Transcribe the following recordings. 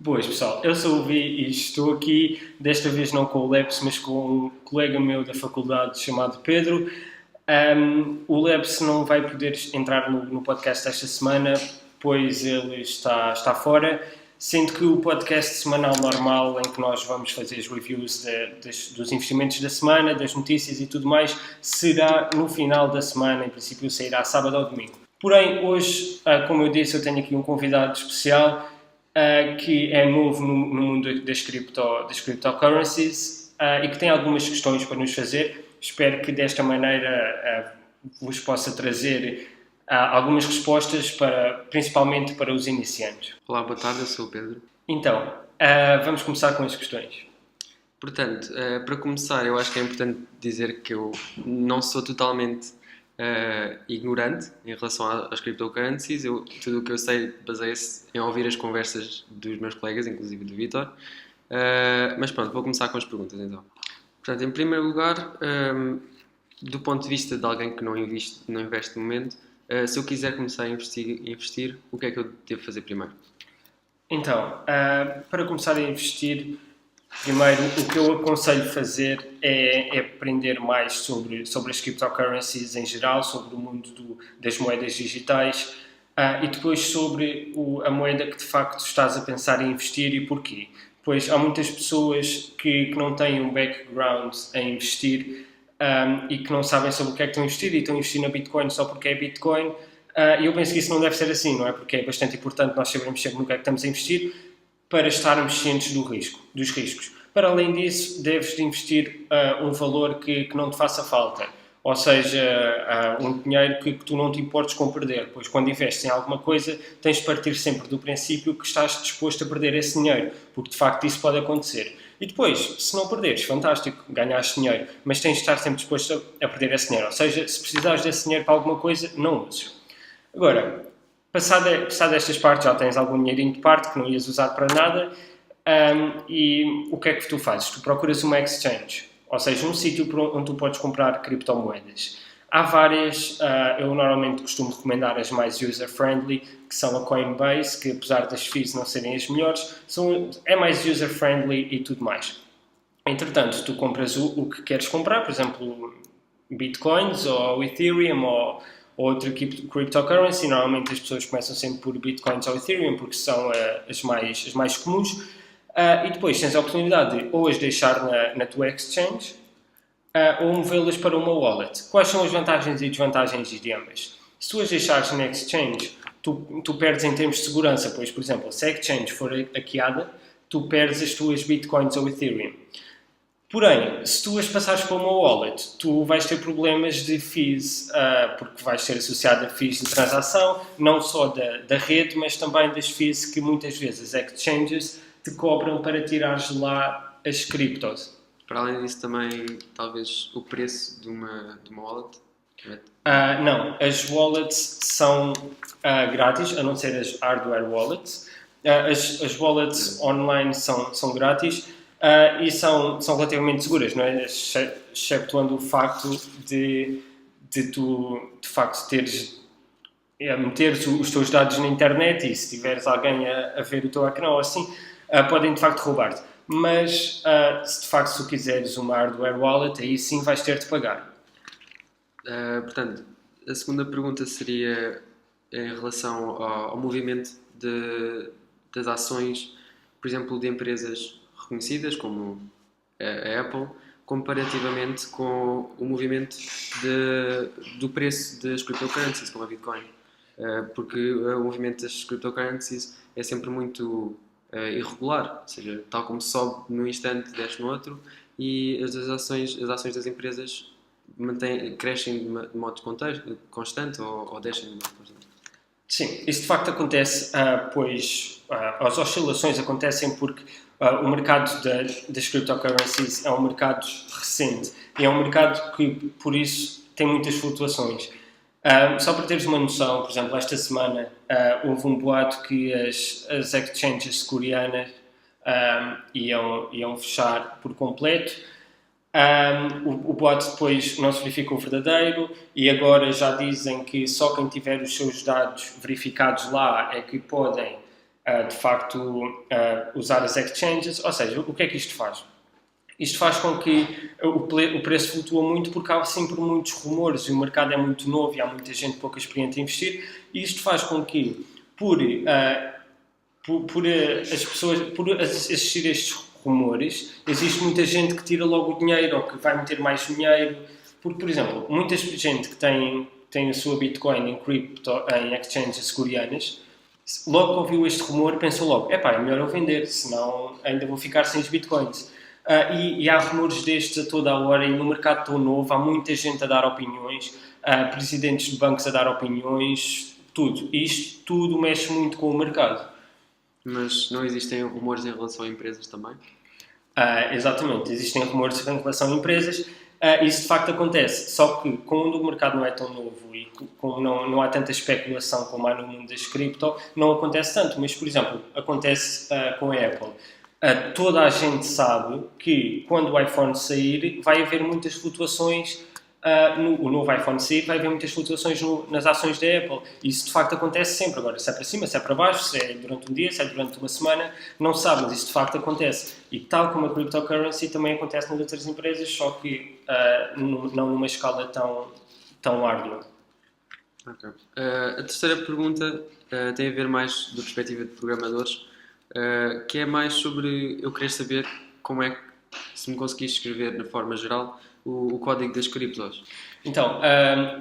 Boas, pessoal. Eu sou o Vi e estou aqui, desta vez não com o Leps, mas com um colega meu da faculdade chamado Pedro. O Leps não vai poder entrar no podcast esta semana, pois ele está fora, sendo que o podcast semanal normal, em que nós vamos fazer as reviews dos investimentos da semana, das notícias e tudo mais, será no final da semana, em princípio sairá sábado ou domingo. Porém, hoje, como eu disse, eu tenho aqui um convidado especial, que é novo no mundo das cryptocurrencies e que tem algumas questões para nos fazer. Espero que desta maneira vos possa trazer algumas respostas, principalmente para os iniciantes. Olá, boa tarde, eu sou o Pedro. Então, vamos começar com as questões. Portanto, para começar, eu acho que é importante dizer que eu não sou totalmente ignorante em relação às cryptocurrencies. Tudo o que eu sei baseia-se em ouvir as conversas dos meus colegas, inclusive do Vitor. Mas pronto, vou começar com as perguntas então. Portanto, em primeiro lugar, do ponto de vista de alguém que não investe no momento, se eu quiser começar a investir, o que é que eu devo fazer primeiro? Então, para começar a investir, primeiro, o que eu aconselho fazer é aprender mais sobre as cryptocurrencies em geral, sobre o mundo das moedas digitais e depois sobre a moeda que de facto estás a pensar em investir e porquê. Pois há muitas pessoas que não têm um background a investir e que não sabem sobre o que é que estão a investir e estão a investir na Bitcoin só porque é Bitcoin. E eu penso que isso não deve ser assim, não é? Porque é bastante importante nós sabermos sempre no que é que estamos a investir, para estarmos cientes dos riscos. Para além disso, deves de investir um valor que não te faça falta, ou seja, um dinheiro que tu não te importes com perder, pois quando investes em alguma coisa tens de partir sempre do princípio que estás disposto a perder esse dinheiro, porque de facto isso pode acontecer. E depois, se não perderes, fantástico, ganhaste dinheiro, mas tens de estar sempre disposto a perder esse dinheiro, ou seja, se precisares desse dinheiro para alguma coisa, não uses. Agora, passado estas partes, já tens algum dinheirinho de parte que não ias usar para nada, e o que é que tu fazes? Tu procuras uma exchange, ou seja, um sítio onde tu podes comprar criptomoedas. Há várias, eu normalmente costumo recomendar as mais user-friendly, que são a Coinbase, que apesar das fees não serem as melhores, é mais user-friendly e tudo mais. Entretanto, tu compras o que queres comprar, por exemplo, Bitcoins ou Ethereum ou outra cryptocurrency. Normalmente as pessoas começam sempre por Bitcoins ou Ethereum porque são as mais comuns, e depois tens a oportunidade de ou as deixar na tua exchange ou movê-las para uma wallet. Quais são as vantagens e desvantagens de ambas? Se tu as deixares na exchange, tu perdes em termos de segurança, pois, por exemplo, se a exchange for hackeada, tu perdes as tuas Bitcoins ou Ethereum. Porém, se tu as passares para uma wallet, tu vais ter problemas de fees, porque vais ser associado a fees de transação, não só da rede, mas também das fees que muitas vezes as exchanges te cobram para tirares lá as criptos. Para além disso, também, talvez, o preço de uma wallet? Não, as wallets são grátis, a não ser as hardware wallets. As wallets online são grátis. E são relativamente seguras, não é? Exceptuando o facto de tu, de facto, meteres os teus dados na internet e se tiveres alguém a ver o teu ecrã ou assim, podem de facto roubar-te. Mas se de facto tu quiseres uma hardware wallet, aí sim vais ter de pagar. Portanto, a segunda pergunta seria em relação ao movimento das ações, por exemplo, de empresas reconhecidas como a Apple, comparativamente com o movimento do preço das cryptocurrencies, como a Bitcoin. Porque o movimento das cryptocurrencies é sempre muito irregular, ou seja, tal como sobe num instante, desce no outro, e as ações das empresas crescem de modo constante ou descem de modo constante. Sim, isso de facto acontece, pois as oscilações acontecem porque o mercado das cryptocurrencies é um mercado recente e é um mercado que, por isso, tem muitas flutuações. Só para teres uma noção, por exemplo, esta semana houve um boato que as exchanges coreanas iam fechar por completo. O boato depois não se verificou verdadeiro e agora já dizem que só quem tiver os seus dados verificados lá é que podem de facto usar as exchanges. Ou seja, o que é que isto faz? Isto faz com que o preço flutua muito porque há sempre muitos rumores e o mercado é muito novo e há muita gente pouco experiente a investir, e isto faz com que, as pessoas, por existir estes rumores, existe muita gente que tira logo o dinheiro ou que vai meter mais dinheiro, porque, por exemplo, muita gente que tem a sua Bitcoin em cripto, em exchanges coreanas, logo que ouviu este rumor pensou logo, é melhor eu vender, senão ainda vou ficar sem os Bitcoins. E há rumores destes a toda a hora, e no mercado tão novo há muita gente a dar opiniões, presidentes de bancos a dar opiniões, tudo. E isto tudo mexe muito com o mercado. Mas não existem rumores em relação a empresas também? Exatamente, existem rumores em relação a empresas, isso de facto acontece, só que quando o mercado não é tão novo e como não há tanta especulação como há no mundo das cripto, não acontece tanto, mas por exemplo, acontece com a Apple. Toda a gente sabe que quando o iPhone sair vai haver muitas flutuações, o novo iPhone sair vai haver muitas flutuações nas ações da Apple. Isso de facto acontece sempre. Agora, se é para cima, se é para baixo, se é durante um dia, se é durante uma semana, não se sabe, mas isso de facto acontece. E tal como a cryptocurrency também acontece nas outras empresas, só que não numa escala tão árdua. Okay. A terceira pergunta tem a ver mais da perspectiva de programadores, que é mais sobre eu querer saber como é que, se me conseguis escrever na forma geral, o código das criptos. Então,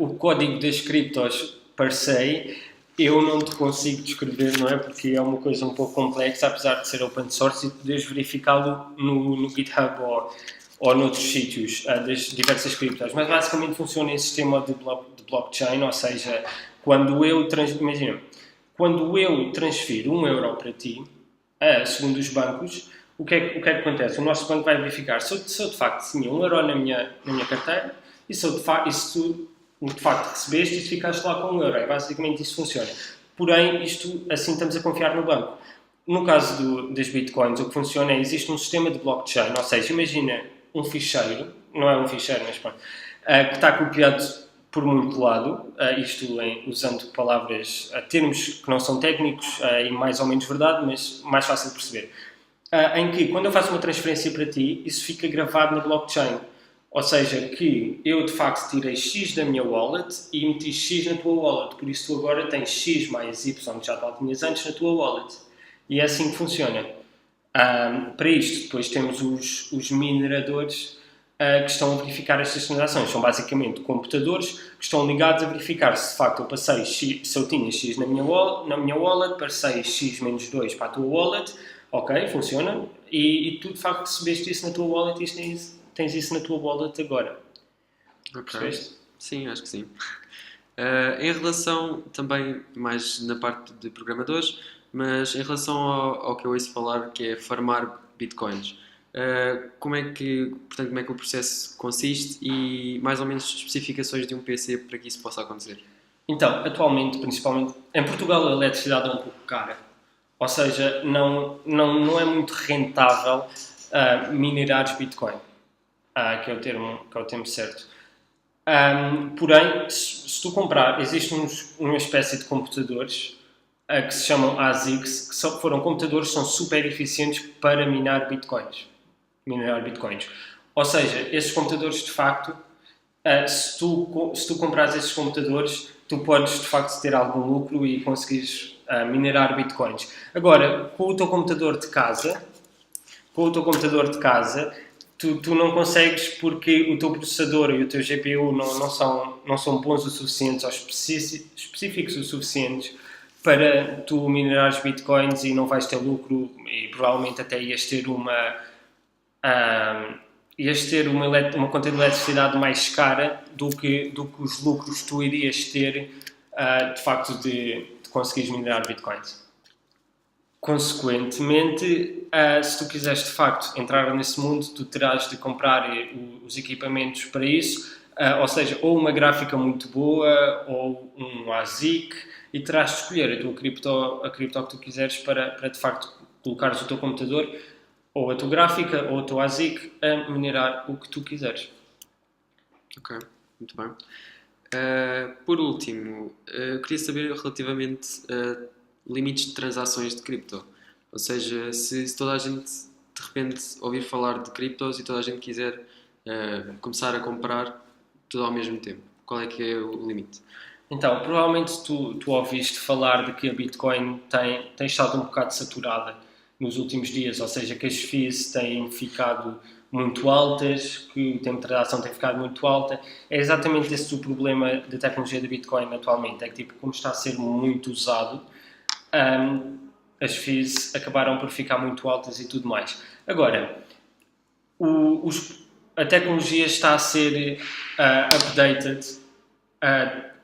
o código das criptos per se, eu não te consigo descrever, não é? Porque é uma coisa um pouco complexa, apesar de ser open source, e poderes verificá-lo no GitHub ou noutros sítios das diversas criptos. Mas basicamente funciona em sistema de blockchain, ou seja, quando eu transfiro 1 euro para ti, segundo os bancos, o que é que acontece? O nosso banco vai verificar se eu de facto tinha 1 euro na minha carteira e se tu de facto recebeste e ficaste lá com 1 euro. Basicamente isso funciona. Porém, isto assim estamos a confiar no banco. No caso das bitcoins, o que funciona é existe um sistema de blockchain, ou seja, imagina um ficheiro, não é um ficheiro, mas pronto, que está copiado por muito lado, usando palavras, termos que não são técnicos e mais ou menos verdade, mas mais fácil de perceber. Em que, quando eu faço uma transferência para ti, isso fica gravado na blockchain. Ou seja, que eu de facto tirei X da minha wallet e meti X na tua wallet. Por isso tu agora tens X mais Y, que já lá tinhas antes, na tua wallet. E é assim que funciona. Para isto, depois temos os mineradores que estão a verificar estas transações. São basicamente computadores que estão ligados a verificar se de facto eu passei X, se eu tinha X na minha wallet, passei X menos 2 para a tua wallet. Ok, funciona. E tu de facto recebeste isso na tua wallet e tens isso na tua wallet agora. Ok. Percebeste? Sim, acho que sim. Em relação também mais na parte de programadores, mas em relação ao que eu ouço falar, que é farmar bitcoins, como é que o processo consiste e mais ou menos especificações de um PC para que isso possa acontecer? Então, atualmente, principalmente em Portugal, a eletricidade é um pouco cara. Ou seja, não é muito rentável minerar Bitcoin, que é o termo certo. Porém, se tu comprar, existe uma espécie de computadores que se chamam ASICs, que foram computadores que são super eficientes para minerar Bitcoins. Ou seja, esses computadores, de facto, se tu comprares esses computadores, tu podes, de facto, ter algum lucro e conseguires minerar Bitcoins. Agora, com o teu computador de casa, tu não consegues porque o teu processador e o teu GPU não são bons o suficientes ou específicos o suficientes para tu minerares bitcoins e não vais ter lucro e provavelmente até ias ter uma conta de eletricidade mais cara do que os lucros que tu irias ter de facto de conseguires minerar bitcoins. Consequentemente, se tu quiseres de facto entrar nesse mundo, tu terás de comprar os equipamentos para isso, ou seja, ou uma gráfica muito boa, ou um ASIC, e terás de escolher a cripto que tu quiseres para de facto colocares o teu computador, ou a tua gráfica, ou o teu ASIC, a minerar o que tu quiseres. Ok, muito bem. Por último, queria saber relativamente limites de transações de cripto. Ou seja, se toda a gente de repente ouvir falar de criptos e toda a gente quiser começar a comprar tudo ao mesmo tempo, qual é que é o limite? Então, provavelmente tu ouviste falar de que a Bitcoin tem estado um bocado saturada nos últimos dias, ou seja, que as fees têm ficado muito altas, que o tempo de transação tem ficado muito alta. É exatamente esse o problema da tecnologia da Bitcoin atualmente, é que tipo, como está a ser muito usado, um, as fees acabaram por ficar muito altas e tudo mais. Agora, o, os, a tecnologia está a ser updated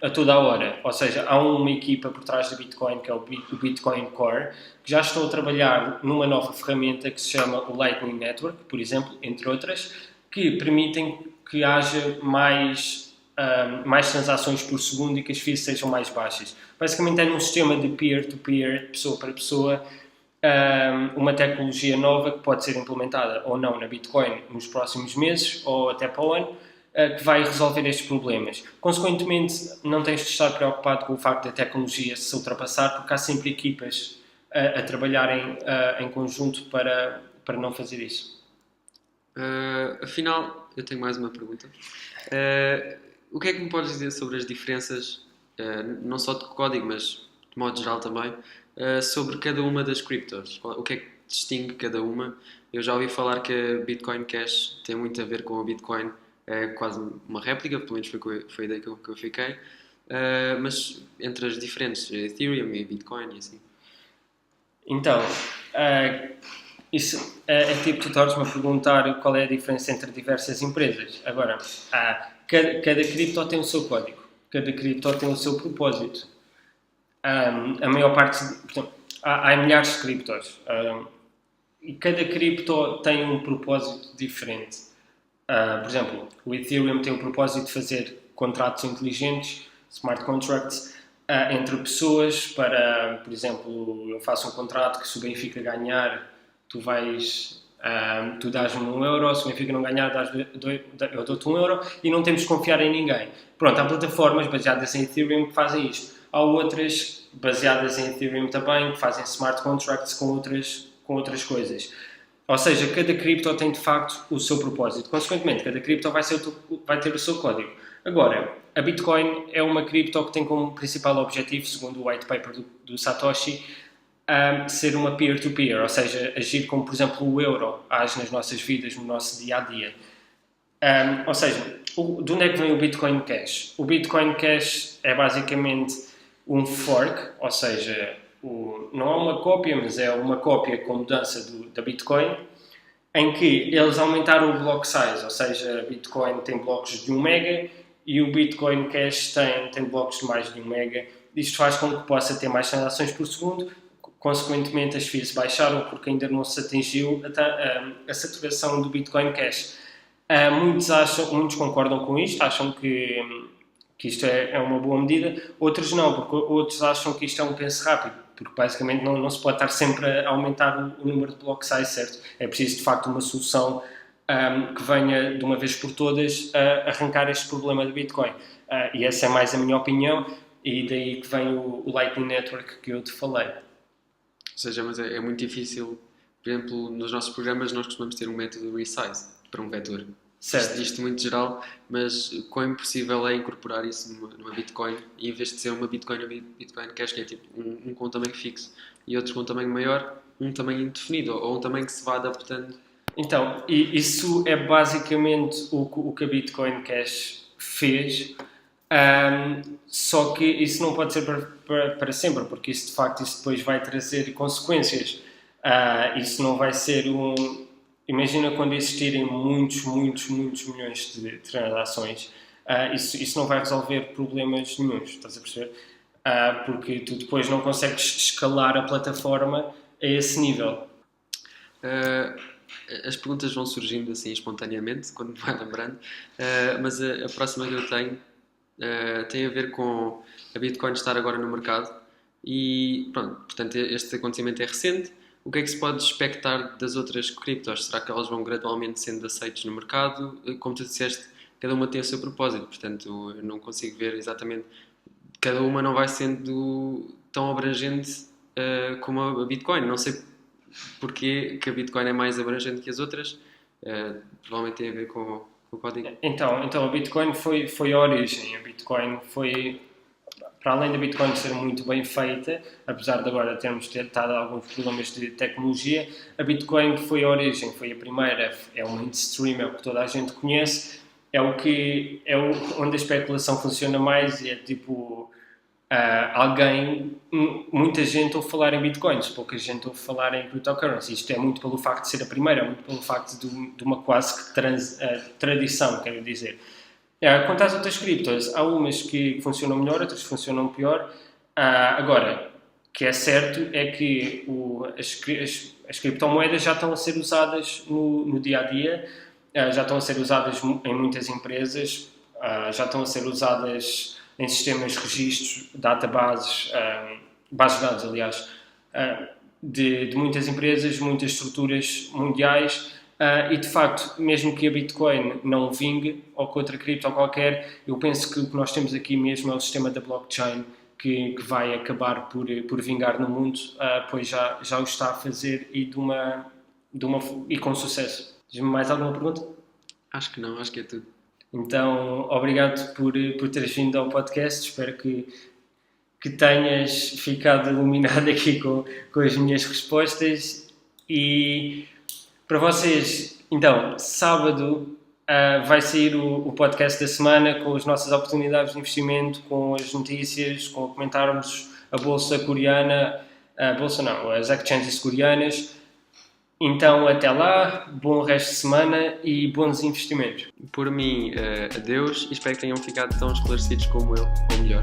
a toda a hora. Ou seja, há uma equipa por trás da Bitcoin, que é o Bitcoin Core, que já estão a trabalhar numa nova ferramenta que se chama o Lightning Network, por exemplo, entre outras, que permitem que haja mais transações por segundo e que as fees sejam mais baixas. Basicamente é num sistema de peer-to-peer, pessoa para pessoa, uma tecnologia nova que pode ser implementada ou não na Bitcoin nos próximos meses ou até para o ano, que vai resolver estes problemas. Consequentemente, não tens de estar preocupado com o facto da tecnologia se ultrapassar, porque há sempre equipas a trabalharem em conjunto para não fazer isso. Afinal, eu tenho mais uma pergunta. O que é que me podes dizer sobre as diferenças, não só de código, mas de modo geral também, sobre cada uma das criptos? O que é que distingue cada uma? Eu já ouvi falar que a Bitcoin Cash tem muito a ver com a Bitcoin, é quase uma réplica, pelo menos foi a ideia que eu fiquei. Mas entre as diferentes, Ethereum e Bitcoin e assim. Então, isso é tipo tu estás-me a perguntar qual é a diferença entre diversas empresas. Agora, cada cripto tem o seu código, cada cripto tem o seu propósito. A maior parte, portanto, há milhares de criptos e cada cripto tem um propósito diferente. Por exemplo, o Ethereum tem o propósito de fazer contratos inteligentes, smart contracts, entre pessoas para, por exemplo, eu faço um contrato que se o Benfica ganhar, tu dás-me 1 euro, se o Benfica não ganhar, eu dou-te 1 euro e não temos de confiar em ninguém. Pronto, há plataformas baseadas em Ethereum que fazem isto. Há outras baseadas em Ethereum também que fazem smart contracts com outras coisas. Ou seja, cada cripto tem de facto o seu propósito. Consequentemente, cada cripto vai ter o seu código. Agora, a Bitcoin é uma cripto que tem como principal objetivo, segundo o white paper do Satoshi, ser uma peer-to-peer, ou seja, agir como, por exemplo, o euro age nas nossas vidas, no nosso dia-a-dia. Ou seja, de onde é que vem o Bitcoin Cash? O Bitcoin Cash é basicamente um fork, ou seja, não é uma cópia, mas é uma cópia com mudança da Bitcoin, em que eles aumentaram o block size, ou seja, a Bitcoin tem blocos de 1 mega e o Bitcoin Cash tem blocos de mais de 1 mega. Isto faz com que possa ter mais transações por segundo, consequentemente as fees baixaram porque ainda não se atingiu a saturação do Bitcoin Cash. Muitos concordam com isto, acham que isto é uma boa medida, outros não, porque outros acham que isto é um penso rápido, porque basicamente não se pode estar sempre a aumentar o número de block size, certo? É preciso de facto uma solução que venha de uma vez por todas a arrancar este problema do Bitcoin. E essa é mais a minha opinião, e daí que vem o Lightning Network que eu te falei. Ou seja, mas é muito difícil, por exemplo, nos nossos programas nós costumamos ter um método resize para um vetor. Certo. Isto muito geral, mas quão impossível é incorporar isso numa Bitcoin e em vez de ser uma Bitcoin Cash, que é tipo um com um tamanho fixo e outro com um tamanho maior, um tamanho indefinido ou um tamanho que se vá adaptando. Então, isso é basicamente o que a Bitcoin Cash fez, só que isso não pode ser para sempre, porque isso de facto isso depois vai trazer consequências. Isso não vai ser um. Imagina quando existirem muitos milhões de transações, isso não vai resolver problemas nenhuns, estás a perceber? Porque tu depois não consegues escalar a plataforma a esse nível. As perguntas vão surgindo assim espontaneamente, quando me vai lembrando, mas a próxima que eu tenho tem a ver com a Bitcoin estar agora no mercado e pronto, portanto este acontecimento é recente. O que é que se pode expectar das outras criptos? Será que elas vão gradualmente sendo aceitas no mercado? Como tu disseste, cada uma tem o seu propósito, portanto eu não consigo ver exatamente, cada uma não vai sendo tão abrangente como a Bitcoin. Não sei porque que a Bitcoin é mais abrangente que as outras. Provavelmente tem a ver com o código. Então a Bitcoin foi a origem. A Bitcoin foi, para além da Bitcoin ser muito bem feita, apesar de agora termos tentado alguns problemas de tecnologia, a Bitcoin foi a origem, foi a primeira, é o mainstream, é o que toda a gente conhece, onde a especulação funciona mais e é tipo muita gente ouve falar em bitcoins, pouca gente ouve falar em cryptocurrency. Isto é muito pelo facto de ser a primeira, muito pelo facto de uma quase que tradição, quero dizer. Quanto às outras criptos, há umas que funcionam melhor, outras que funcionam pior. Agora, o que é certo é que as criptomoedas já estão a ser usadas no dia-a-dia, já estão a ser usadas em muitas empresas, já estão a ser usadas em sistemas de registros, databases, bases de dados, aliás, de muitas empresas, muitas estruturas mundiais. E de facto, mesmo que a Bitcoin não vingue, ou que outra cripto qualquer, eu penso que o que nós temos aqui mesmo é o sistema da blockchain que vai acabar por vingar no mundo, pois já o está a fazer e e com sucesso. Diz-me mais alguma pergunta? Acho que não, acho que é tudo. Então, obrigado por teres vindo ao podcast. Espero que tenhas ficado iluminado aqui com as minhas respostas. E para vocês, então, sábado vai sair o podcast da semana com as nossas oportunidades de investimento, com as notícias, com comentarmos a bolsa coreana, as exchanges coreanas. Então, até lá, bom resto de semana e bons investimentos. Por mim, adeus e espero que tenham ficado tão esclarecidos como eu, ou melhor.